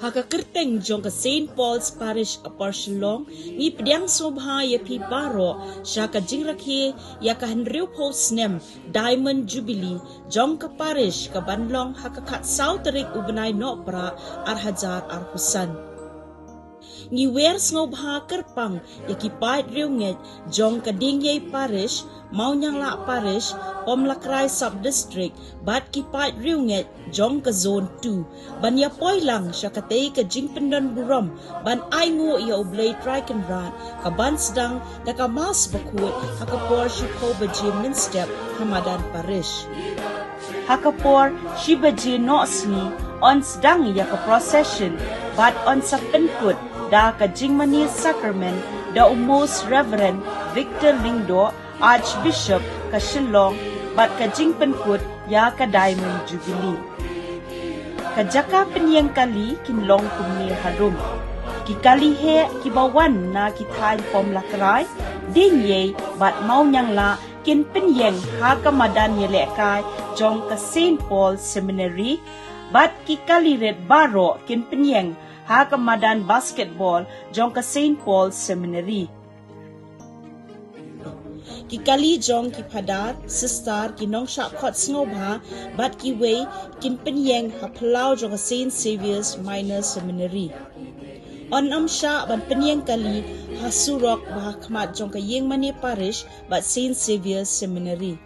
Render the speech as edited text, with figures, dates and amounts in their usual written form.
Haka kerteng jong ke St. Paul's Parish apar Shillong, ni pediang sobha ya pi baro, syaka jingrakhi ya ka henriu post nem, Diamond Jubilee, jong ke Parish ke Pynlong haka kat sau Tarik ubenai Nohprah ar hajar ar husan. Ngi wer ngobha kerpang ya ki pait riunget jong ke dingyay Parish, mau nyang la Parish, Pomlakrai sub-district, bat ki pait riunget jong ke zone 2, ban ya poilang siya katay ke jingpendan buram, ban ay ngu ya ublay triken ran, ka ban sedang da ka mas bakut, haka por si po bajin min step Hamadan Parish. Haka por si bajin no sni, on sedang ya ke procession, bat on sa penkut, da ka jingmani sacrament, da Most Reverend Victor Lingdo, Archbishop ka Shillong, bat ka jingpenkut ya ka Diamond Jubilee. Kajaka penyeng kali kinlong kumni harum. Kikali he kibawan na kitay Pomlakrai, dinye bat mau nyang la kin penyeng ha ka madan yelekay jong ka St. Paul Seminary, bat kikali red baro kin penyeng ha ka madan basketball jong ka St. Paul Seminary. Kikali jong ki padat sistar ki nong syak khot ngobha bat ki wei kin penyeng ha plau jong ka St. Saviour's Minor Seminary. On amsha ban penyeng kali ha surok bah khmat jong ka Yengmani Parish bat St. Saviour's Seminary.